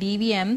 DVM।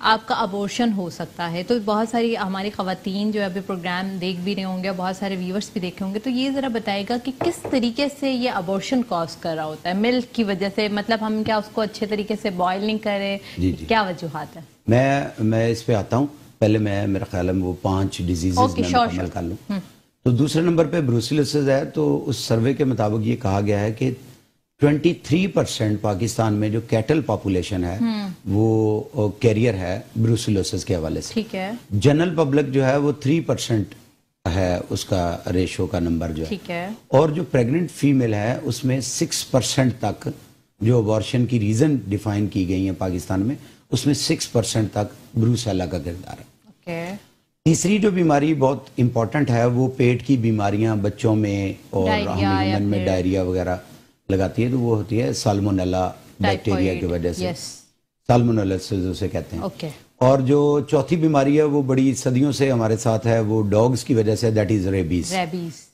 آپ کا ابورشن ہو سکتا ہے. تو بہت ساری ہماری خواتین جو ابھی پروگرام دیکھ بھی رہے ہوں گے, بہت سارے ویورز بھی دیکھے ہوں گے, تو یہ ذرا بتائے گا کہ کس طریقے سے یہ ابورشن کاز کر رہا ہوتا ہے ملک کی وجہ سے, مطلب ہم کیا اس کو اچھے طریقے سے بوائل نہیں کر رہے, کیا وجوہات ہیں؟ میں اس پہ آتا ہوں. پہلے میرا خیال ہے وہ 5 ڈیزیزز میں مکمل کر لوں. تو دوسرے نمبر پہ بروسیلوسز ہے. تو اس سروے کے مطابق یہ کہا گیا ہے کہ 23% پاکستان میں جو کیٹل پاپولیشن ہے وہ کیریئر ہے بروسیلوسز کے حوالے سے. ٹھیک ہے. جنرل پبلک جو ہے وہ 3% ہے, اس کا ریشو کا نمبر جو ہے. ٹھیک ہے. اور جو پریگننٹ فیمیل ہے اس میں 6% تک جو ابارشن کی ریزن ڈیفائن کی گئی ہیں پاکستان میں, اس میں 6% تک بروسیلا کا کردار ہے. تیسری جو بیماری بہت امپورٹنٹ ہے وہ پیٹ کی بیماریاں بچوں میں اور ہیومن میں ڈائریا وغیرہ لگاتی ہے, تو وہ ہوتی ہے سالمونیلا بیکٹیریا کی وجہ سے, سالمونیلاسس اسے کہتے ہیں. اور جو چوتھی بیماری ہے وہ بڑی صدیوں سے ہمارے ساتھ ہے, وہ ڈاگز کی وجہ سے, دیٹ از ریبیز.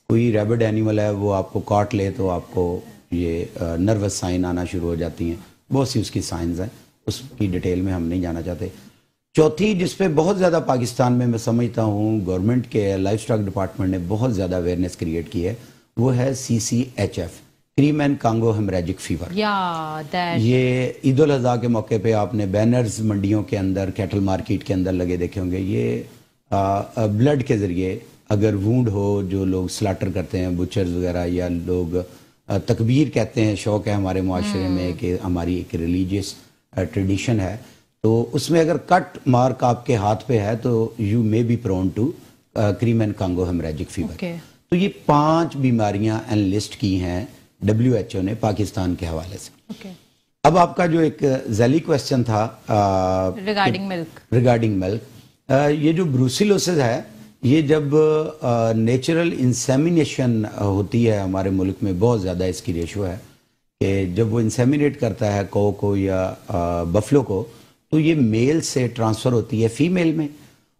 کوئی ریبڈ اینیمل ہے وہ آپ کو کاٹ لے تو آپ کو یہ نروس سائن آنا شروع ہو جاتی ہیں. بہت سی اس کی سائنز ہیں, اس کی ڈیٹیل میں ہم نہیں جانا چاہتے. چوتھی جس پہ بہت زیادہ پاکستان میں سمجھتا ہوں گورنمنٹ کے لائف سٹاک ڈپارٹمنٹ نے بہت زیادہ اویئرنیس کریٹ کی ہے, وہ ہے CCHF, کریمین کانگو ہیمریجک فیور. یہ عید الاضحیٰ کے موقع پہ آپ نے بینرز منڈیوں کے اندر, کیٹل مارکیٹ کے اندر لگے دیکھے ہوں گے. یہ بلڈ کے ذریعے اگر وونڈ ہو, جو لوگ سلاٹر کرتے ہیں بچرز وغیرہ, یا لوگ تکبیر کہتے ہیں, شوق ہے ہمارے معاشرے میں کہ ہماری ایک ریلیجیس ٹریڈیشن ہے, تو اس میں اگر کٹ مارک آپ کے ہاتھ پہ ہے تو you may be prone to Crimean Congo hemorrhagic fever. تو یہ 5 بیماریاں انلسٹ کی ہیں WHO نے پاکستان کے حوالے سے. اب آپ کا جو ایک ذیلی کویسچن تھا ریگارڈنگ ملک, یہ جو بروسیلوسز ہے یہ جب نیچرل انسیمینیشن ہوتی ہے ہمارے ملک میں, بہت زیادہ اس کی ریشو ہے کہ جب وہ انسیمینیٹ کرتا ہے کو کو یا بفلو کو, تو یہ میل سے ٹرانسفر ہوتی ہے فیمیل میں,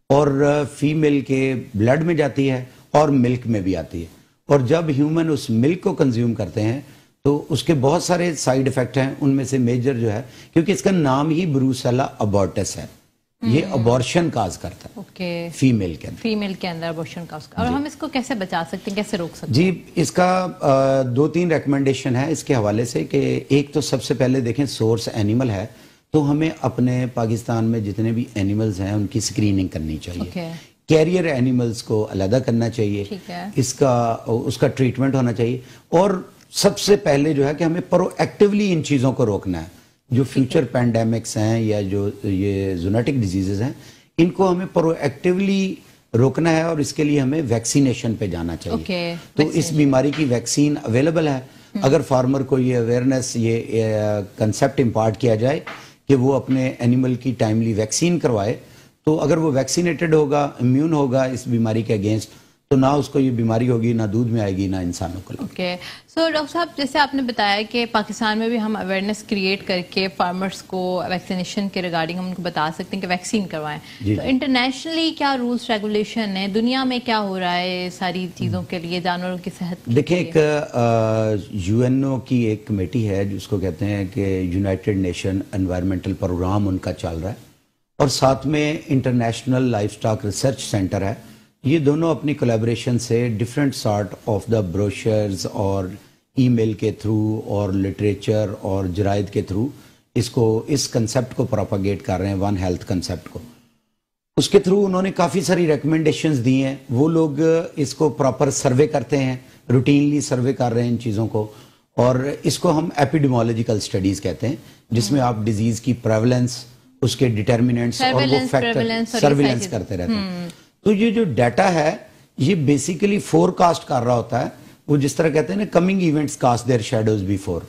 اور فیمیل کے بلڈ میں جاتی ہے اور ملک میں بھی آتی ہے. اور جب ہیومن اس ملک کو کنزیوم کرتے ہیں تو اس کے بہت سارے سائیڈ ایفیکٹ ہیں. ان میں سے میجر جو ہے, کیونکہ اس کا نام ہی بروسیلا ابورٹس ہے, یہ ابورشن کاز کرتا ہے فیمیل کے اندر ابورشن کاز. اور ہم اس کو کیسے بچا سکتے ہیں, کیسے روک سکتے ہیں؟ جی, اس کا 2-3 ریکمنڈیشن ہے اس کے حوالے سے. کہ ایک تو سب سے پہلے دیکھیں سورس اینیمل ہے, تو ہمیں اپنے پاکستان میں جتنے بھی اینیملز ہیں ان کی سکریننگ کرنی چاہیے. کیریئر اینیملز کو علیحدہ کرنا چاہیے, اس کا ٹریٹمنٹ ہونا چاہیے. اور سب سے پہلے جو ہے کہ ہمیں پرو ایکٹیولی ان چیزوں کو روکنا ہے. جو فیوچر پینڈیمکس ہیں یا جو یہ زونیٹک ڈیزیزز ہیں, ان کو ہمیں پرو ایکٹیولی روکنا ہے, اور اس کے لیے ہمیں ویکسینیشن پہ جانا چاہیے. تو اس بیماری کی ویکسین اویلیبل ہے. اگر فارمر کو یہ اویئرنیس, یہ کنسیپٹ امپارٹ کیا جائے کہ وہ اپنے اینیمل کی ٹائملی ویکسین کروائے, تو اگر وہ ویکسینیٹڈ ہوگا, امیون ہوگا اس بیماری کے اگینسٹ, تو نہ اس کو یہ بیماری ہوگی, نہ دودھ میں آئے گی, نہ انسانوں کو. سو ڈاکٹر صاحب, جیسے آپ نے بتایا کہ پاکستان میں بھی ہم اویئرنیس کریٹ کر کے فارمرز کو ویکسینیشن کے ریگارڈنگ ہم ان کو بتا سکتے ہیں کہ ویکسین کروائیں. تو انٹرنیشنلی کیا رولز ریگولیشن ہے, دنیا میں کیا ہو رہا ہے ساری چیزوں کے لیے, جانوروں کی صحت کے لیے؟ دیکھیں, ایک UNO کی ایک کمیٹی ہے جس کو کہتے ہیں کہ یونائٹڈ نیشن انوائرمنٹل پروگرام, ان کا چل رہا ہے, اور ساتھ میں international life stock research centre ہے. یہ دونوں اپنی کولیبریشن سے different sort of the brochures اور ای میل کے تھرو اور لٹریچر اور جرائد کے تھرو اس کنسیپٹ کو پروپاگیٹ کر رہے ہیں, ون ہیلتھ کنسیپٹ کو. اس کے تھرو انہوں نے کافی ساری ریکمنڈیشنز دی ہیں. وہ لوگ اس کو پراپر سروے کرتے ہیں, روٹینلی سروے کر رہے ہیں ان چیزوں کو, اور اس کو ہم ایپیڈیمولوجیکل اسٹڈیز کہتے ہیں, جس میں آپ ڈیزیز کی پریولنس, اس کے ڈیٹرمیننٹس اور وہ فیکٹر سرویلنس کرتے رہتے ہیں. تو یہ جو ڈیٹا ہے یہ بیسیکلی فور کاسٹ کر رہا ہوتا ہے. وہ جس طرح کہتے ہیں نا, coming events cast their shadows before.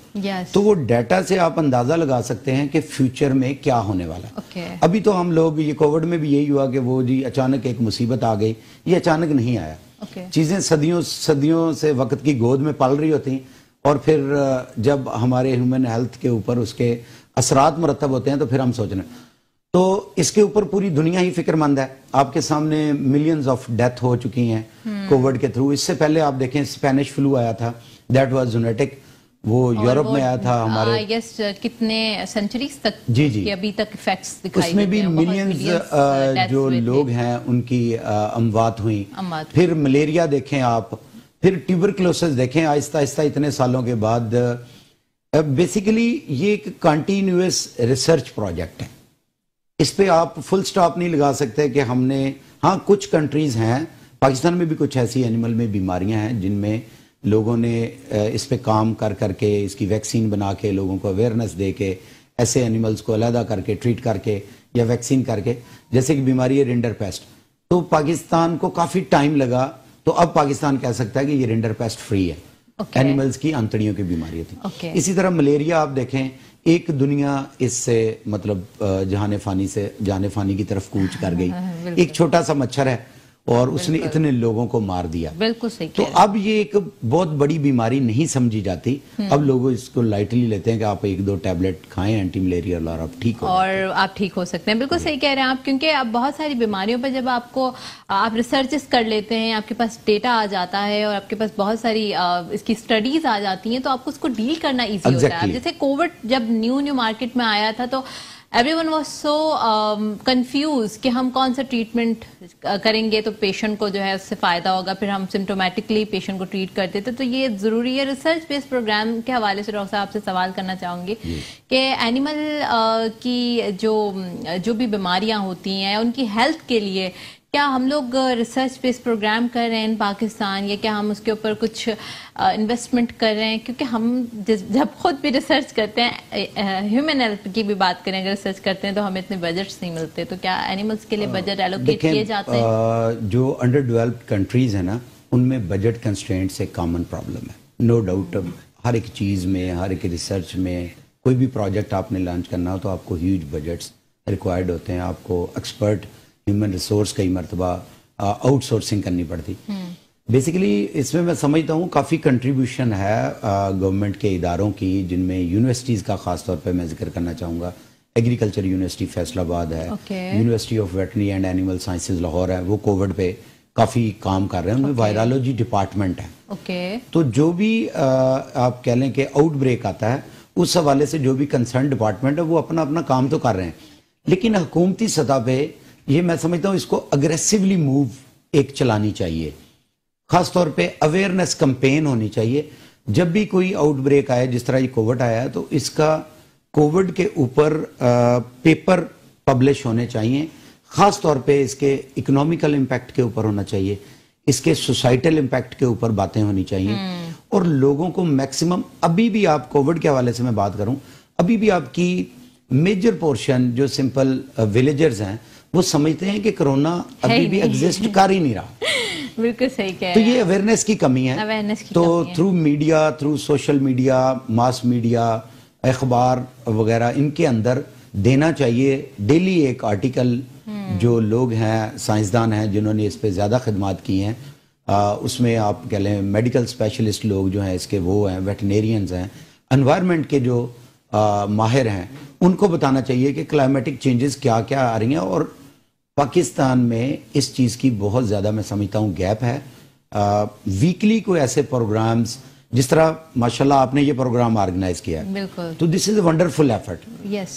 تو وہ ڈیٹا سے آپ اندازہ لگا سکتے ہیں کہ فیوچر میں کیا ہونے والا ہے. ابھی تو ہم لوگ, یہ کووڈ میں بھی یہی ہوا کہ وہ جی اچانک ایک مصیبت آ گئی, یہ اچانک نہیں آیا. چیزیں صدیوں سے وقت کی گود میں پل رہی ہوتی ہیں, اور پھر جب ہمارے ہیومن ہیلتھ کے اوپر اس کے اثرات مرتب ہوتے ہیں تو پھر ہم سوچ رہے ہیں. تو اس کے اوپر پوری دنیا ہی فکر مند ہے. آپ کے سامنے ملینز آف ڈیتھ ہو چکی ہیں کووڈ کے تھرو. اس سے پہلے آپ دیکھیں اسپینش فلو آیا تھا, دیٹ واز زونیٹک, وہ یورپ میں آیا تھا ہمارے یس کتنے سینچریز تک جی جی ابھی تک ایفیکٹس دکھائی اس میں بھی ملینز جو لوگ ہیں ان کی اموات ہوئیں. پھر ملیریا دیکھیں آپ, پھر ٹیوبرکلوسس دیکھیں, آہستہ آہستہ اتنے سالوں کے بعد. بیسیکلی یہ ایک کنٹینیوس ریسرچ پروجیکٹ ہے, اس پہ آپ فل سٹاپ نہیں لگا سکتے کہ ہم نے, ہاں کچھ کنٹریز ہیں, پاکستان میں بھی کچھ ایسی اینیمل میں بیماریاں ہیں جن میں لوگوں نے اس پہ کام کر کر کے اس کی ویکسین بنا کے لوگوں کو اویئرنیس دے کے ایسے اینیملز کو علیحدہ کر کے ٹریٹ کر کے یا ویکسین کر کے, جیسے کہ بیماری ہے رینڈر پیسٹ, تو پاکستان کو کافی ٹائم لگا, تو اب پاکستان کہہ سکتا ہے کہ یہ رینڈر پیسٹ فری ہے. اینیملز کی آنتڑیوں کی بیماری تھی. اسی طرح ملیریا آپ دیکھیں, ایک دنیا اس سے مطلب جان فانی کی طرف کوچ کر گئی. ایک چھوٹا سا مچھر ہے اور اس نے اتنے لوگوں کو مار دیا. بالکل صحیح. تو اب یہ ایک بہت بڑی بیماری نہیں سمجھی جاتی, اب لوگ اس کو لائٹلی لیتے ہیں کہ آپ 1-2 ٹیبلٹ کھائیں اینٹی ملیریل اور آپ ٹھیک ہو اور آپ ٹھیک ہو سکتے ہیں. بالکل صحیح کہہ رہے ہیں آپ, کیونکہ اب بہت ساری بیماریوں پر جب آپ ریسرچز کر لیتے ہیں, آپ کے پاس ڈیٹا آ جاتا ہے اور آپ کے پاس بہت ساری اس کی اسٹڈیز آ جاتی ہیں, تو آپ کو اس کو ڈیل کرنا ایزی ہوتا ہے. جیسے کووڈ جب نیو مارکیٹ میں آیا تھا تو everyone was so confused کہ ہم کون سا ٹریٹمنٹ کریں گے تو پیشنٹ کو جو ہے اس سے فائدہ ہوگا, پھر ہم سمٹومیٹکلی پیشنٹ کو ٹریٹ کرتے تھے. تو یہ ضروری ہے. ریسرچ بیس پروگرام کے حوالے سے ڈاکٹر صاحب آپ سے سوال کرنا چاہوں گی کہ اینیمل کی جو بھی بیماریاں ہوتی ہیں ان کی ہیلتھ کے لیے کیا ہم لوگ ریسرچ بیس پروگرام کر رہے ہیں ان پاکستان, یا کیا ہم اس کے اوپر کچھ انویسٹمنٹ کر رہے ہیں؟ کیونکہ ہم جب خود بھی ریسرچ کرتے ہیں, ہیومن ہیلتھ کی بھی بات کریں اگر ریسرچ کرتے ہیں, تو ہمیں اتنے بجٹس نہیں ملتے. تو کیا اینیملز کے لیے بجٹ ایلوکیٹ کیے جاتے ہیں؟ جو انڈر ڈیولپڈ کنٹریز ہیں نا, ان میں بجٹ کنسٹرینٹس ایک کامن پرابلم ہے, نو ڈاؤٹ. ہر ایک چیز میں, ہر ایک ریسرچ میں, کوئی بھی پروجیکٹ آپ نے لانچ کرنا ہو تو آپ کو ہیوج بجٹس ریکوائرڈ ہوتے ہیں. آپ کو ایکسپرٹ ہیومن ریسورس کئی مرتبہ آؤٹ سورسنگ کرنی پڑتی. بیسیکلی اس میں سمجھتا ہوں کافی کنٹریبیوشن ہے گورنمنٹ کے اداروں کی, جن میں یونیورسٹیز کا خاص طور پہ میں ذکر کرنا چاہوں گا. ایگریکلچر یونیورسٹی فیصل آباد ہے, university of veterinary and animal sciences Lahore ہے, وہ کووڈ پہ کافی کام کر رہے ہیں. ان میں وائرالوجی ڈپارٹمنٹ ہے. تو جو بھی آپ کہہ لیں کہ آؤٹ بریک آتا ہے, اس حوالے سے جو بھی کنسرن ڈپارٹمنٹ ہے وہ اپنا اپنا کام تو کر رہے ہیں, لیکن حکومتی سطح پہ یہ میں سمجھتا ہوں اس کو اگریسیولی موو ایک چلانی چاہیے. خاص طور پہ اویئرنیس کمپین ہونی چاہیے. جب بھی کوئی آؤٹ بریک آئے, جس طرح یہ کووڈ آیا ہے, تو اس کا کووڈ کے اوپر پیپر پبلش ہونے چاہیے. خاص طور پہ اس کے اکنامیکل امپیکٹ کے اوپر ہونا چاہیے, اس کے سوسائٹل امپیکٹ کے اوپر باتیں ہونی چاہیے. اور لوگوں کو میکسیمم, ابھی بھی آپ کووڈ کے حوالے سے میں بات کروں, ابھی بھی آپ کی میجر پورشن جو سمپل ولیجرز ہیں وہ سمجھتے ہیں کہ کرونا ابھی بھی ایگزسٹ کر ہی نہیں رہا. بالکل صحیح کہہ رہے ہیں. تو یہ اویئرنیس کی کمی ہے. تو through media, through social media, mass media, اخبار وغیرہ, ان کے اندر دینا چاہیے ڈیلی ایک آرٹیکل. جو لوگ ہیں, سائنسدان ہیں جنہوں نے اس پہ زیادہ خدمات کی ہیں, اس میں آپ کہہ لیں میڈیکل اسپیشلسٹ لوگ جو ہیں اس کے وہ ہیں, ویٹرینیرینز ہیں, انوائرمنٹ کے جو ماہر ہیں, ان کو بتانا چاہیے کہ کلائمیٹک چینجز کیا کیا آ رہی ہیں. اور پاکستان میں اس چیز کی بہت زیادہ میں سمجھتا ہوں گیپ ہے. ویکلی کوئی ایسے پروگرامز, جس طرح ماشاءاللہ آپ نے یہ پروگرام آرگنائز کیا ہے, تو دس از اے ونڈرفل ایفرٹ.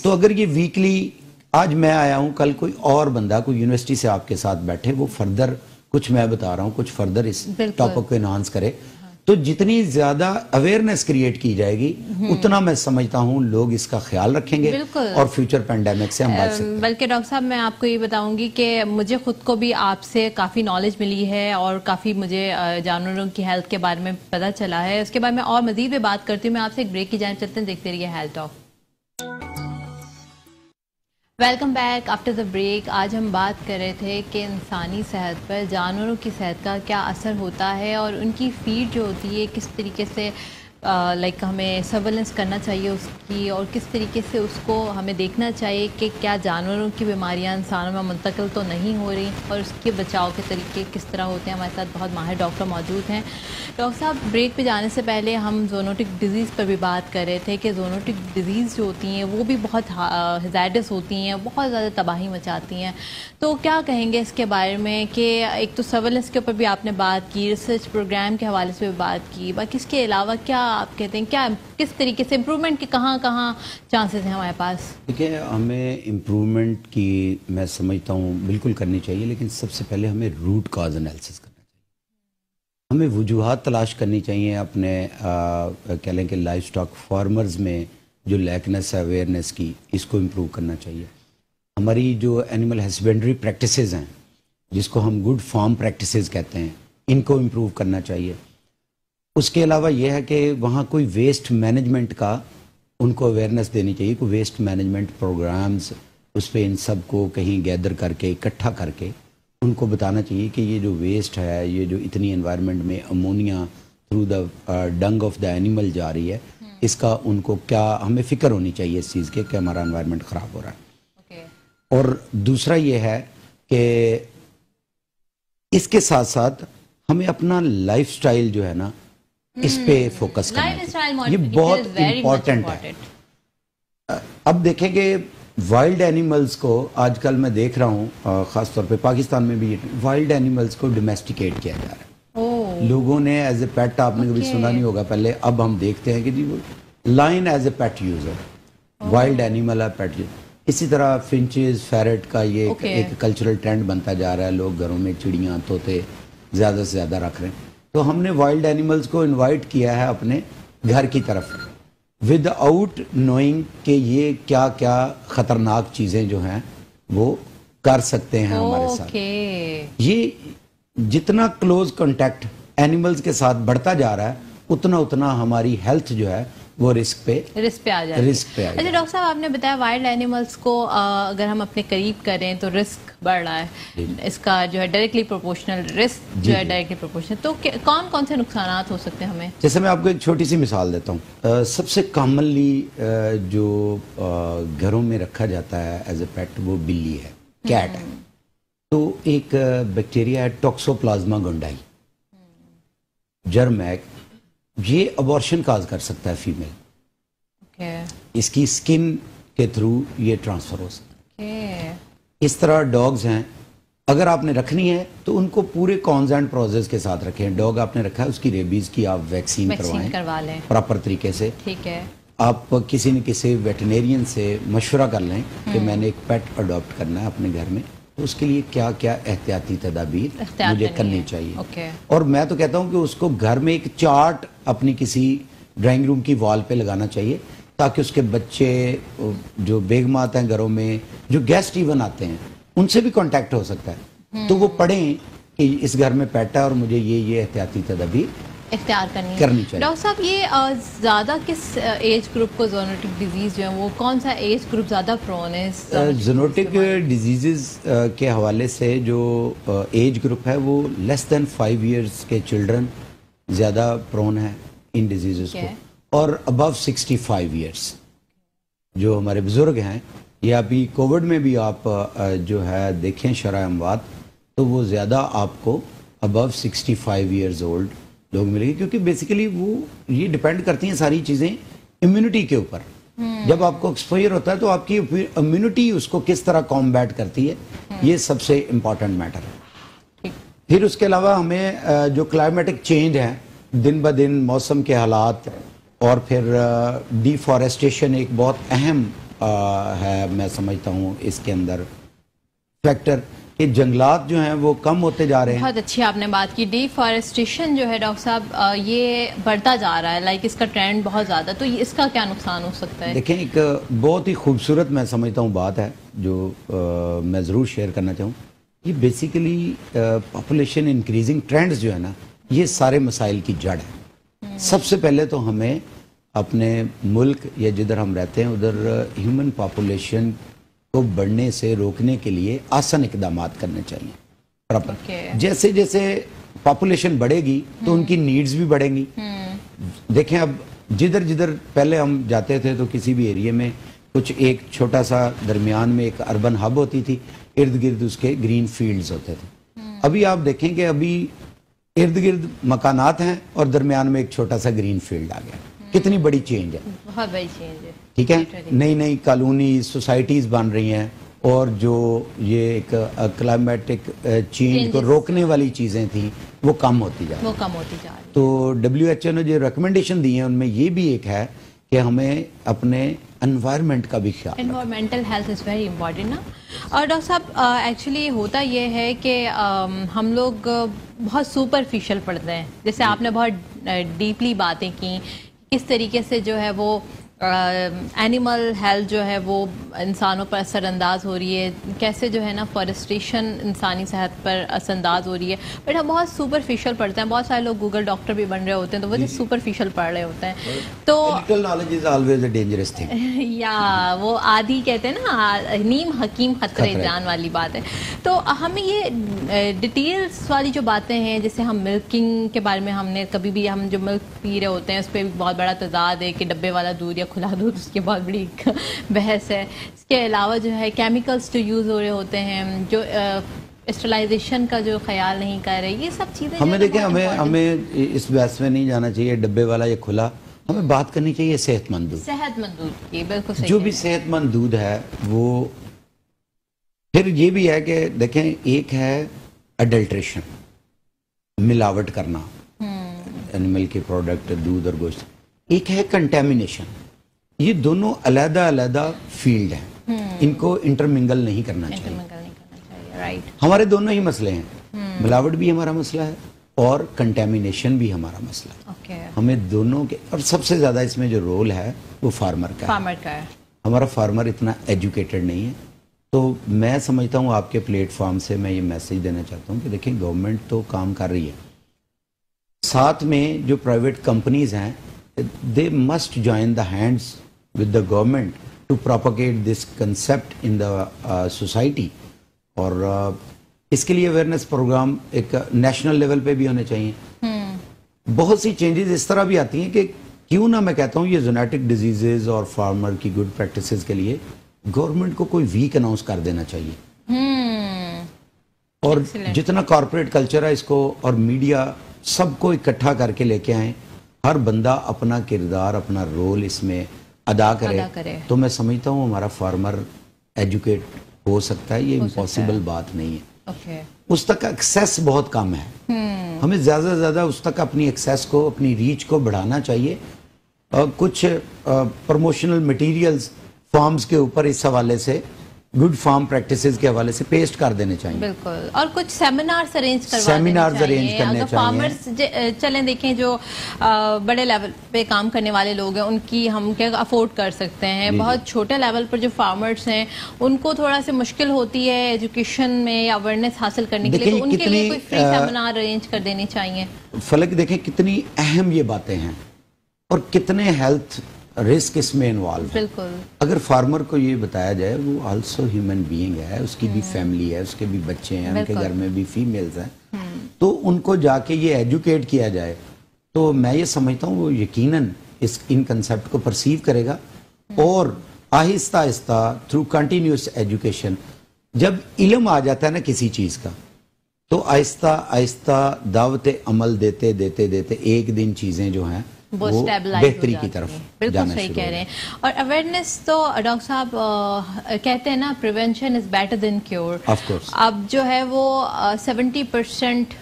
تو اگر یہ ویکلی, آج میں آیا ہوں, کل کوئی اور بندہ کوئی یونیورسٹی سے آپ کے ساتھ بیٹھے, وہ فردر کچھ میں بتا رہا ہوں, کچھ فردر اس ٹاپک کو انہانس کرے, تو جتنی زیادہ اویئرنیس کریٹ کی جائے گی, اتنا میں سمجھتا ہوں لوگ اس کا خیال رکھیں گے اور فیوچر پینڈیمک سے ہم بچ سکتے ہیں. بلکہ ڈاکٹر صاحب میں آپ کو یہ بتاؤں گی کہ مجھے خود کو بھی آپ سے کافی نالج ملی ہے اور کافی مجھے جانوروں کی ہیلتھ کے بارے میں پتہ چلا ہے. اس کے بعد میں اور مزید بھی بات کرتی ہوں. میں آپ سے ایک بریک کی جانب چلتے ہیں, دیکھتے رہیے health talk. Welcome back after the break. آج ہم بات کر رہے تھے کہ انسانی صحت پر جانوروں کی صحت کا کیا اثر ہوتا ہے, اور ان کی فیڈ جو ہوتی ہے کس طریقے سے ہمیں سرولنس کرنا چاہیے اس کی, اور کس طریقے سے اس کو ہمیں دیکھنا چاہیے کہ کیا جانوروں کی بیماریاں انسانوں میں منتقل تو نہیں ہو رہی, اور اس کے بچاؤ کے طریقے کس طرح ہوتے ہیں. ہمارے ساتھ بہت ماہر ڈاکٹر موجود ہیں. ڈاکٹر صاحب, بریک پہ جانے سے پہلے ہم زونوٹک ڈیزیز پر بھی بات کر رہے تھے کہ زونوٹک ڈیزیز جو ہوتی ہیں وہ بھی بہت ہیزارڈس ہوتی ہیں, بہت زیادہ تباہی مچاتی ہیں. تو کیا کہیں گے اس کے بارے میں کہ ایک تو سرولنس کے اوپر بھی آپ نے بات کی, ریسرچ پروگرام کے حوالے سے بھی بات کی, باقی اس کے علاوہ کیا آپ کہتے ہیں کیا کس طریقے سے امپرومنٹ کے کہاں کہاں چانسز ہیں ہمارے پاس؟ دیکھیں ہمیں امپرومنٹ کی میں سمجھتا ہوں بالکل کرنی چاہیے، لیکن سب سے پہلے ہمیں روٹ کاز انالیسس کرنا چاہیے. ہمیں وجوہات تلاش کرنی چاہیے اپنے کہہ لیں کہ لائف سٹاک فارمرز میں جو لیکنس ہے اویئرنیس کی، اس کو امپروو کرنا چاہیے. ہماری جو اینیمل ہسبینڈری پریکٹسز ہیں جس کو ہم گڈ فارم پریکٹسز کہتے ہیں، ان کو امپروو کرنا چاہیے. اس کے علاوہ یہ ہے کہ وہاں کوئی ویسٹ مینجمنٹ کا ان کو اویئرنیس دینی چاہیے، کوئی ویسٹ مینجمنٹ پروگرامز اس پہ ان سب کو کہیں گیدر کر کے اکٹھا کر کے ان کو بتانا چاہیے کہ یہ جو ویسٹ ہے، یہ جو اتنی انوائرمنٹ میں امونیا تھرو دا ڈنگ آف دا اینیمل جا رہی ہے، اس کا ان کو کیا ہمیں فکر ہونی چاہیے اس چیز کے کہ ہمارا انوائرمنٹ خراب ہو رہا ہے. اور دوسرا یہ ہے کہ اس کے ساتھ ساتھ ہمیں اپنا لائف سٹائل جو ہے نا اس پہ فوکس کرنا چاہیے. یہ بہت امپورٹنٹ ہے. اب دیکھیں کہ وائلڈ اینیملز کو آج کل میں دیکھ رہا ہوں خاص طور پہ پاکستان میں بھی وائلڈ اینیملز کو ڈومیسٹیکیٹ کیا جا رہا ہے. لوگوں نے ایز اے پیٹ، آپ نے کبھی سنا نہیں ہوگا پہلے، اب ہم دیکھتے ہیں کہ جی وہ lion as a pet user, wild animal ہے پیٹ یوزر. اسی طرح فنچز، فیرٹ کا یہ ایک کلچرل ٹرینڈ بنتا جا رہا ہے، لوگ گھروں میں چڑیاں، طوطے زیادہ سے زیادہ رکھ رہے ہیں. تو ہم نے وائلڈ اینیملز کو انوائٹ کیا ہے اپنے گھر کی طرف ود آؤٹ نوئنگ کہ یہ کیا کیا خطرناک چیزیں جو ہیں وہ کر سکتے ہیں ہمارے ساتھ. یہ جتنا کلوز کانٹیکٹ اینیملز کے ساتھ بڑھتا جا رہا ہے اتنا ہماری ہیلتھ جو ہے وہ رسک پہ آ جاتی ہے. اچھا ڈاکٹر صاحب، آپ نے بتایا وائلڈ اینیملز کو اگر ہم اپنے قریب کریں تو رسک بڑھ رہا ہے، اس کا جو ہے ڈائریکٹلی پروپورشنل رسک جو ہے ڈائریکٹلی پروپورشنل. تو کون کون سے نقصانات ہو سکتے ہیں ہمیں؟ جیسے میں آپ کو ایک چھوٹی سی مثال دیتا ہوں. سب سے کامنلی جو گھروں میں رکھا جاتا ہے ایز اے پیٹ وہ بلی ہے، کیٹ ہے. تو ایک بیکٹیریا ہے ٹوکسوپلازما گونڈائی، جرم ہے. یہ ابورشن کاز کر سکتا ہے فیمیل، اس کی سکن کے تھرو یہ ٹرانسفر ہو سکتا ہے. اس طرح ڈاگز ہیں، اگر آپ نے رکھنی ہے تو ان کو پورے کونز اینڈ پروسیس کے ساتھ رکھیں. ڈاگ آپ نے رکھا ہے، اس کی ریبیز کی آپ ویکسین کروا لیں پراپر طریقے سے. ٹھیک ہے. آپ کسی نہ کسی ویٹرینیرین سے مشورہ کر لیں کہ میں نے ایک پیٹ اڈاپٹ کرنا ہے اپنے گھر میں، تو اس کے لیے کیا کیا احتیاطی تدابیر مجھے کرنی چاہیے. اور میں تو کہتا ہوں کہ اس کو گھر میں ایک چارٹ اپنی کسی ڈرائنگ روم کی وال پہ لگانا چاہیے تاکہ اس کے بچے، جو بیگمات ہیں گھروں میں، جو گیسٹ ایون آتے ہیں، ان سے بھی کانٹیکٹ ہو سکتا ہے تو وہ پڑھیں کہ اس گھر میں پیٹ ہے اور مجھے یہ احتیاطی تدابیر اختیار کرنی چاہیے. ڈاکٹر صاحب، یہ زیادہ کس ایج گروپ کو زونوٹک ڈیزیز جو ہے وہ کون سا ایج گروپ زیادہ پرون ہے؟ زونوٹک ڈیزیزز کے حوالے سے جو ایج گروپ ہے وہ لیس دین 5 ایئرس کے چلڈرن زیادہ پرون ہے ان ڈیزیزز کو، اور ابو 65 ایئرس جو ہمارے بزرگ ہیں. یا ابھی کووڈ میں بھی آپ جو ہے دیکھیں شرح اموات تو وہ زیادہ آپ کو ابو 65 ایئرز اولڈ لوگ ملیں گے، کیونکہ بیسیکلی وہ یہ ڈیپینڈ کرتی ہیں ساری چیزیں امیونٹی کے اوپر. جب آپ کو ایکسپوئر ہوتا ہے تو آپ کی امیونٹی اس کو کس طرح کامبیٹ کرتی ہے، یہ سب سے امپورٹنٹ میٹر ہے. پھر اس کے علاوہ ہمیں جو کلائمیٹک چینج ہے دن بہ دن، موسم کے حالات، اور پھر ڈیفارسٹیشن ایک بہت اہم ہے میں سمجھتا ہوں اس کے اندر فیکٹر، کہ جنگلات جو ہیں وہ کم ہوتے جا رہے ہیں. بہت اچھی آپ نے بات کی. ڈیفارسٹیشن جو ہے ڈاکٹر صاحب یہ بڑھتا جا رہا ہے، لائک اس کا ٹرینڈ بہت زیادہ، تو اس کا کیا نقصان ہو سکتا ہے؟ دیکھیں ایک بہت ہی خوبصورت میں سمجھتا ہوں بات ہے جو میں ضرور شیئر کرنا چاہوں. یہ بیسیکلی پاپولیشن انکریزنگ ٹرینڈز جو ہے نا، یہ سارے مسائل کی جڑ ہے. سب سے پہلے تو ہمیں اپنے ملک یا جدھر ہم رہتے ہیں ادھر ہیومن پاپولیشن کو بڑھنے سے روکنے کے لیے آسان اقدامات کرنے چاہیے پراپر. جیسے جیسے پاپولیشن بڑھے گی تو ان کی نیڈز بھی بڑھیں گی. دیکھیں اب جدھر پہلے ہم جاتے تھے تو کسی بھی ایریے میں کچھ ایک چھوٹا سا درمیان میں ایک اربن ہب ہوتی تھی، ارد گرد اس کے گرین فیلڈز ہوتے تھے. ابھی آپ دیکھیں کہ ابھی ارد گرد مکانات ہیں اور درمیان میں ایک چھوٹا سا گرین فیلڈ آ گیا. کتنی بڑی چینج ہے، بہت بڑی چینج ہے. ٹھیک ہے. نئی کالونی سوسائٹیز بن رہی ہیں، اور جو یہ ایک کلائمیٹک چینج کو روکنے والی چیزیں تھیں وہ کم ہوتی جا رہی ہے. تو WHO نے جو ریکمنڈیشن دی ہیں ان میں یہ بھی ایک ہے کہ ہمیں اپنے انوائرمنٹ کا بھی خیال رکھنا. Environmental health is very important نا. اور ڈاکٹر صاحب ایکچولی ہوتا یہ ہے کہ ہم لوگ بہت سپرفیشل پڑھتے ہیں, جیسے آپ نے بہت ڈیپلی باتیں کی کس طریقے سے جو ہے وہ اینیمل ہیلتھ جو ہے وہ انسانوں پر اثر انداز ہو رہی ہے, کیسے جو ہے نا فارسٹریشن انسانی صحت پر اثر انداز ہو رہی ہے, بٹ ہم بہت سپرفیشل پڑھتے ہیں. بہت سارے لوگ گوگل ڈاکٹر بھی بن رہے ہوتے ہیں تو وہ سپرفیشل پڑھ رہے ہوتے ہیں. تو knowledge is always a dangerous thing, یا وہ آدھی کہتے ہیں نا نیم حکیم خطرے جان والی بات ہے. تو ہمیں یہ ڈیٹیلس والی جو باتیں ہیں, جیسے ہم ملکنگ کے بارے میں ہم نے کبھی بھی ہم جو ملک پی رہے ہوتے ہیں اس پہ بھی بہت بڑا تضاد ہے کہ ڈبے والا دودھ یا کھلا دودھ, اس کی بہت بڑی بحث ہے. اس کے علاوہ جو ہے کیمیکلز جو یوز ہو رہے ہوتے ہیں, جو اسٹرلائزیشن کا جو خیال نہیں کر رہے, یہ سب چیزیں ہمیں دیکھیں ہمیں اس بحث میں نہیں جانا چاہیے ڈبے والا یا کھلا, ہمیں بات کرنی چاہیے صحت مند دودھ کی. بالکل صحیح. جو بھی صحت مند دودھ ہے وہ پھر یہ بھی ہے کہ دیکھیں ایک ہے اڈلٹریشن, ملاوٹ کرنا اینیمل کے پروڈکٹ دودھ اور گوشت, ایک ہے کنٹامینیشن. یہ دونوں علیحدہ علیحدہ فیلڈ ہیں, ان کو انٹرمنگل نہیں کرنا چاہیے. ہمارے دونوں ہی مسئلے ہیں, ملاوٹ بھی ہمارا مسئلہ ہے اور کنٹامینیشن بھی ہمارا مسئلہ ہے. ہمیں دونوں کے, اور سب سے زیادہ اس میں جو رول ہے وہ فارمر کا ہے. ہمارا فارمر اتنا ایجوکیٹڈ نہیں ہے. تو میں سمجھتا ہوں آپ کے پلیٹ فارم سے میں یہ میسج دینا چاہتا ہوں کہ دیکھیں گورنمنٹ تو کام کر رہی ہے, ساتھ میں جو پرائیویٹ کمپنیز ہیں they must join the hands with the government to propagate this concept in the society. اور اس کے لیے اویئرنیس پروگرام ایک نیشنل لیول پہ بھی ہونے چاہیے. بہت سی چینجز اس طرح بھی آتی ہیں کہ کیوں نہ میں کہتا ہوں یہ زونیٹک ڈیزیزز اور فارمر کی گڈ پریکٹسز کے لیے گورنمنٹ کو کوئی ویک اناؤنس کر دینا چاہیے. اور جتنا کارپوریٹ کلچر ہے اس کو اور میڈیا سب کو اکٹھا کر کے لے کے آئیں, ہر بندہ اپنا کردار اپنا رول اس میں ادا کرے تو میں سمجھتا ہوں ہمارا فارمر ایجوکیٹ ہو سکتا ہے. یہ امپاسبل بات نہیں ہے. اس تک ایکسیس بہت کم ہے, ہمیں زیادہ سے زیادہ اس تک اپنی ایکسیس کو اپنی ریچ کو بڑھانا چاہیے. کچھ پروموشنل مٹیریلز فارمز کے اوپر اس حوالے سے گڈ فارم پریکٹسز کے حوالے سے پیسٹ کر دینے چاہیے. بالکل. اور کچھ سیمینارز ارینج کرنے چاہیے. اگر فارمرز چلیں دیکھیں جو بڑے لیول پہ کام کرنے والے لوگ ہیں ان کی ہم کیا افورڈ کر سکتے ہیں. بہت چھوٹے لیول پر جو فارمرز ہیں ان کو تھوڑا سی مشکل ہوتی ہے ایجوکیشن میں یا اویئرنیس حاصل کرنے کے لیے, تو ان کے لیے کوئی فری سیمینار ارینج کر دینے چاہیے. فلک دیکھیں کتنی اہم یہ باتیں ہیں اور کتنے ہیلتھ رسک اس میں انوالو ہے. بالکل. اگر فارمر کو یہ بتایا جائے وہ آلسو ہیومن بینگ ہے, اس کی بھی فیملی ہے, اس کے بھی بچے ہیں, ان کے گھر میں بھی فیمیلز ہیں, تو ان کو جا کے یہ ایجوکیٹ کیا جائے تو میں یہ سمجھتا ہوں وہ یقیناً ان کنسیپٹ کو پرسیو کرے گا. اور آہستہ آہستہ تھرو کنٹینیوس ایجوکیشن جب علم آ جاتا ہے نا کسی چیز کا تو آہستہ آہستہ دعوت عمل دیتے دیتے دیتے ایک دن چیزیں جو ہیں وہ بہتری کی طرف بالکل صحیح کہہ رہے ہیں. اور اویئرنیس تو ڈاکٹر صاحب کہتے ہیں نا prevention is better than cure. اب جو ہے وہ 70%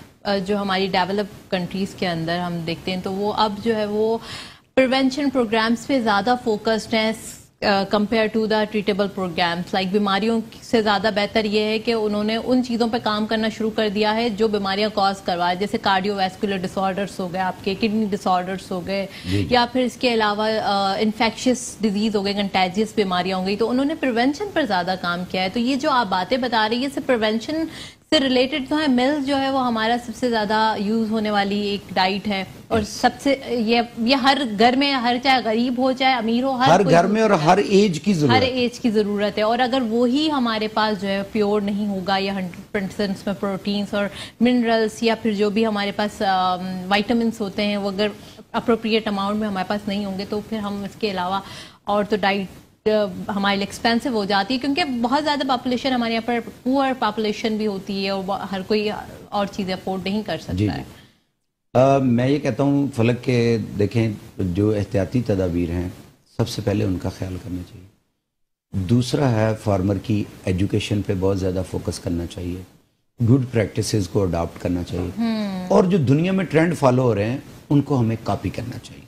جو ہماری ڈیولپ کنٹریز کے اندر ہم دیکھتے ہیں تو وہ اب جو ہے وہ پریونشن پروگرامز پہ زیادہ فوکسڈ ہیں compared to the treatable programs. Like بیماریوں سے زیادہ بہتر یہ ہے کہ انہوں نے ان چیزوں پہ کام کرنا شروع کر دیا ہے جو بیماریاں کاز کروا, جیسے کارڈیو ویسکولر ڈس آرڈرس ہو گئے, آپ کے کڈنی ڈس آرڈرس ہو گئے, یا پھر اس کے علاوہ انفیکشس ڈیزیز ہو گئے, کنٹیجیس بیماریاں ہو گئی. تو انہوں نے پریونشن پر زیادہ کام کیا ہے. تو یہ جو آپ باتیں بتا رہی ہے پریونشن سے ریلیٹڈ تو ہے. ملز جو ہے وہ ہمارا سب سے زیادہ یوز ہونے والی ایک ڈائٹ ہے اور سب سے یہ ہر گھر میں, ہر چاہے غریب ہو چاہے امیر ہو, ہر گھر میں اور ہر ایج کی ضرورت ہے. اور اگر وہی ہمارے پاس جو ہے پیور نہیں ہوگا یا 100% میں پروٹینز اور منرلس یا پھر جو بھی ہمارے پاس وائٹامنس ہوتے ہیں وہ اگر اپروپریٹ اماؤنٹ میں ہمارے پاس نہیں ہوں گے تو پھر ہم اس کے علاوہ اور تو ڈائٹ ہمارے لیے ایکسپینسو ہو جاتی ہے, کیونکہ بہت زیادہ پاپولیشن ہمارے یہاں پر پور پاپولیشن بھی ہوتی ہے اور ہر کوئی اور چیزیں افورڈ نہیں کر سکتا ہے. میں یہ کہتا ہوں فلک کے دیکھیں جو احتیاطی تدابیر ہیں سب سے پہلے ان کا خیال کرنا چاہیے. دوسرا ہے فارمر کی ایجوکیشن پہ بہت زیادہ فوکس کرنا چاہیے, گڈ پریکٹسز کو اڈاپٹ کرنا چاہیے. اور جو دنیا میں ٹرینڈ فالو ہو رہے ہیں ان کو ہمیں کاپی کرنا چاہیے.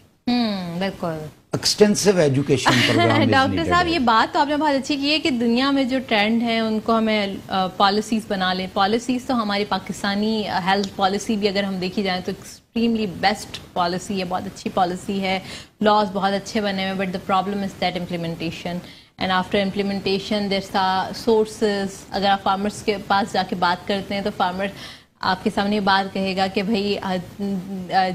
بالکل. Extensive education programme. ڈاکٹر صاحب یہ بات تو آپ نے بہت اچھی کی ہے کہ دنیا میں جو ٹرینڈ ہیں ان کو ہمیں پالیسیز بنا لیں. پالیسیز تو ہماری پاکستانی ہیلتھ پالیسی بھی اگر ہم دیکھی جائیں تو ایکسٹریملی بیسٹ پالیسی ہے, بہت اچھی پالیسی ہے, لاز بہت اچھے بنے ہوئے, but the problem is that implementation. And after implementation there are sources. اگر آپ فارمرس کے پاس جا کے بات کرتے ہیں تو فارمر آپ کے سامنے بات کہے گا کہ بھائی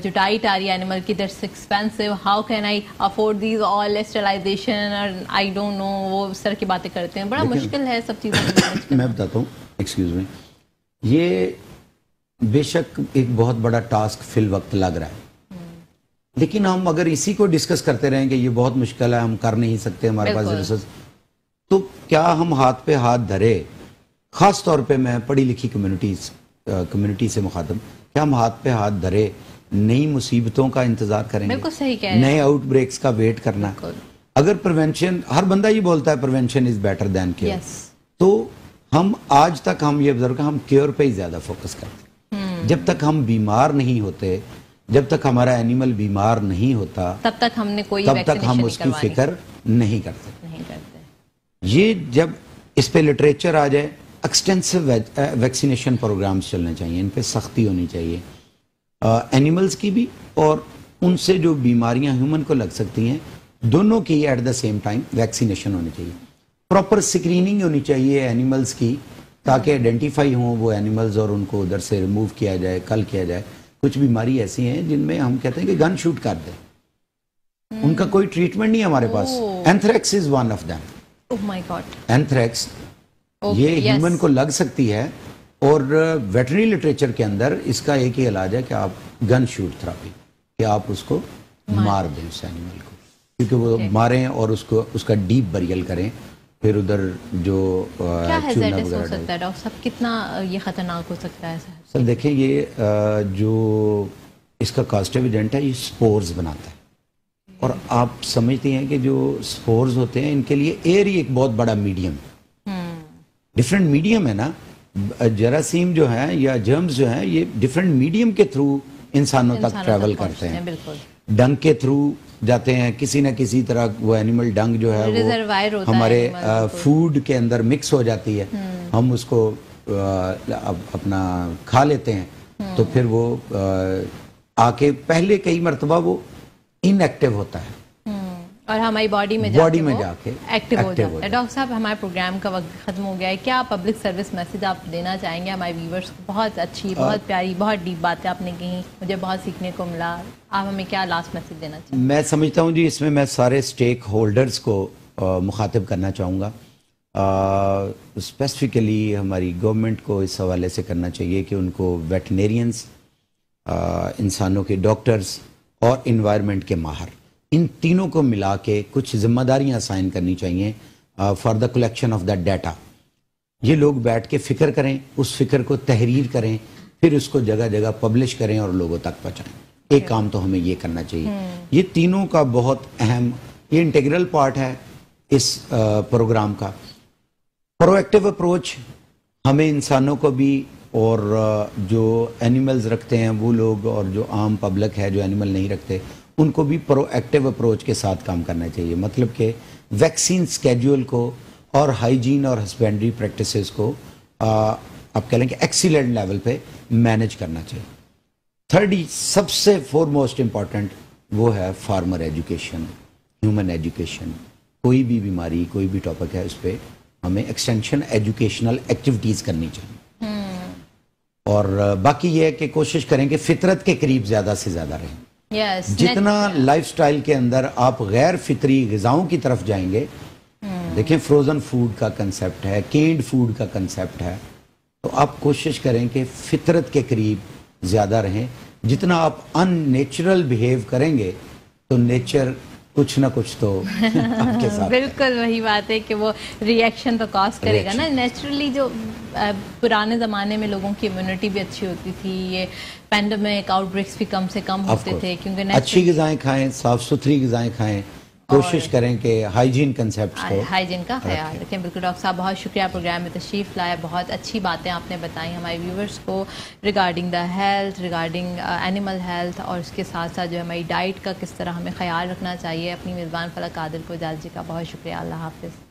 جو ڈائٹ آ رہی ہے اینیمل کی that's expensive, how can I afford these all sterilization اور آئی ڈونٹ نو, وہ اس طرح کی باتیں کرتے ہیں. بڑا مشکل ہے سب چیزیں. میں بتاتا ہوں, ایکسکیوز می, یہ بے شک ایک بہت بڑا ٹاسک فی الوقت لگ رہا ہے, لیکن ہم اگر اسی کو ڈسکس کرتے رہیں کہ یہ بہت مشکل ہے, ہم کر نہیں سکتے, ہمارے پاس ریسورس, تو کیا ہم ہاتھ پہ ہاتھ دھرے, خاص طور پہ میں پڑھی لکھی کمیونٹی سے مخاطب, کیا ہم ہاتھ پہ ہاتھ دھرے نئی مصیبتوں کا انتظار کریں گے, صحیح کہہ رہے ہیں, نئے آؤٹ بریکس کا ویٹ کرنا. اگر پریونشن, ہر بندہ یہ بولتا ہے prevention is better than care, تو ہم آج تک ہم یہ آبزرو کریں ہم کیئر پہ ہی زیادہ فوکس کرتے ہیں. جب تک ہم بیمار نہیں ہوتے, جب تک ہمارا اینیمل بیمار نہیں ہوتا, تب تک ہم نے کوئی تب تک ہم اس کی فکر نہیں کرتے. یہ جب اس پہ لٹریچر آ جائے, ایکسٹینسو ویکسینیشن پروگرامز چلنے چاہیے, ان پہ سختی ہونی چاہیے, اینیملز کی بھی اور ان سے جو بیماریاں ہیومن کو لگ سکتی ہیں دونوں کی at the same time vaccination ہونی چاہیے. پراپر اسکریننگ ہونی چاہیے اینیملز کی, تاکہ آئیڈینٹیفائی ہوں وہ اینیملز اور ان کو ادھر سے ریموو کیا جائے, کل کیا جائے. کچھ بیماری ایسی ہیں جن میں ہم کہتے ہیں کہ گن شوٹ کر دیں, ان کا کوئی ٹریٹمنٹ نہیں ہمارے پاس. اینتھریکس از ون آف دیم. اینتھریکس یہ ہیومن کو لگ سکتی ہے, اور ویٹرنری لٹریچر کے اندر اس کا ایک ہی علاج ہے کہ آپ گن شوٹ تھراپی, کہ آپ اس کو مار دیں اس اینیمل کو, کیونکہ وہ ماریں اور اس کا ڈیپ بریل کریں, پھر ادھر جو کیا ہیزارڈس ہو سکتا ہے ڈاکٹر صاحب, کتنا یہ خطرناک ہو سکتا ہے سر؟ دیکھیں یہ جو اس کا کاسٹیو ایجنٹ ہے یہ سپورز بناتا ہے, اور آپ سمجھتے ہیں کہ جو سپورز ہوتے ہیں ان کے لیے ایئر ہی ایک بہت بڑا میڈیم, ڈفرینٹ میڈیم ہے نا. جراثیم جو ہیں یا جرمز جو ہیں یہ ڈفرینٹ میڈیم کے تھرو انسانوں تک ٹریول کرتے ہیں. ڈنگ کے تھرو جاتے ہیں, کسی نہ کسی طرح وہ اینیمل ڈنگ جو ہے وہ ہمارے فوڈ کے اندر مکس ہو جاتی ہے, ہم اس کو اپنا کھا لیتے ہیں, تو پھر وہ آ کے پہلے کئی مرتبہ وہ ان ایکٹیو ہوتا ہے اور ہماری باڈی میں جا کے ایکٹیو ہو جاتا ہے. ڈاکٹر صاحب ہمارے پروگرام کا وقت ختم ہو گیا ہے, کیا پبلک سروس میسج آپ دینا چاہیں گے ہمارے ویورز کو؟ بہت اچھی, بہت پیاری, بہت ڈیپ باتیں آپ نے کہیں, مجھے بہت سیکھنے کو ملا. آپ ہمیں کیا لاسٹ میسج دینا چاہیں گے؟ میں سمجھتا ہوں جی اس میں میں سارے اسٹیک ہولڈرز کو مخاطب کرنا چاہوں گا. اسپیسیفکلی ہماری گورنمنٹ کو اس حوالے سے کرنا چاہیے کہ ان کو ویٹنیرینز, انسانوں کے ڈاکٹرز اور انوائرمنٹ کے ماہر, ان تینوں کو ملا کے کچھ ذمہ داریاں سائن کرنی چاہیے for the collection of that data. یہ لوگ بیٹھ کے فکر کریں, اس فکر کو تحریر کریں, پھر اس کو جگہ جگہ پبلش کریں اور لوگوں تک پہنچائیں. ایک کام تو ہمیں یہ کرنا چاہیے. یہ تینوں کا بہت اہم, یہ انٹیگرل پارٹ ہے اس پروگرام کا. پرو ایکٹیو اپروچ ہمیں انسانوں کو بھی اور جو اینیملز رکھتے ہیں وہ لوگ, اور جو عام پبلک ہے جو اینیمل نہیں رکھتے, ان کو بھی پرو ایکٹیو اپروچ کے ساتھ کام کرنا چاہیے. مطلب کہ ویکسین اسکیڈول کو اور ہائیجین اور ہسبینڈری پریکٹسز کو آپ کہہ لیں کہ ایکسیلنٹ لیول پہ مینیج کرنا چاہیے. تھرڈ سب سے فور موسٹ امپورٹنٹ وہ ہے فارمر ایجوکیشن, ہیومن ایجوکیشن. کوئی بھی بیماری, کوئی بھی ٹاپک ہے, اس پہ ہمیں ایکسٹینشن ایجوکیشنل ایکٹیویٹیز کرنی چاہیے. اور باقی یہ ہے کہ کوشش کریں کہ فطرت کے قریب زیادہ سے زیادہ رہیں. جتنا لائف سٹائل کے اندر آپ غیر فطری غذاؤں کی طرف جائیں گے, دیکھیں فروزن فوڈ کا کنسیپٹ ہے, کینڈ فوڈ کا کنسیپٹ ہے, تو آپ کوشش کریں کہ فطرت کے قریب زیادہ رہیں. جتنا آپ ان نیچرل بیہیو کریں گے تو نیچر کچھ نہ کچھ تو آپ کے ساتھ. بالکل وہی بات ہے کہ وہ ری ایکشن تو کاز کرے گا نا. نیچرلی جو پرانے زمانے میں لوگوں کی امیونٹی بھی اچھی ہوتی تھی, یہ پینڈیمک آؤٹ بریکس بھی کم سے کم ہوتے تھے, کیونکہ اچھی غذائیں کھائیں, صاف ستھری غذائیں کھائیں, کوشش کریں کہ ہائیجین کنسیپٹس کو ہائیجین کا خیال رکھیں. بالکل ڈاکٹر صاحب بہت شکریہ پروگرام میں تشریف لائے, بہت اچھی باتیں آپ نے بتائیں ہمارے ویورز کو regarding the health, regarding animal health, اور اس کے ساتھ ساتھ جو ہماری ڈائٹ کا کس طرح ہمیں خیال رکھنا چاہیے. اپنی میزبان فلک قادر کو اجازت کا بہت شکریہ. اللہ حافظ.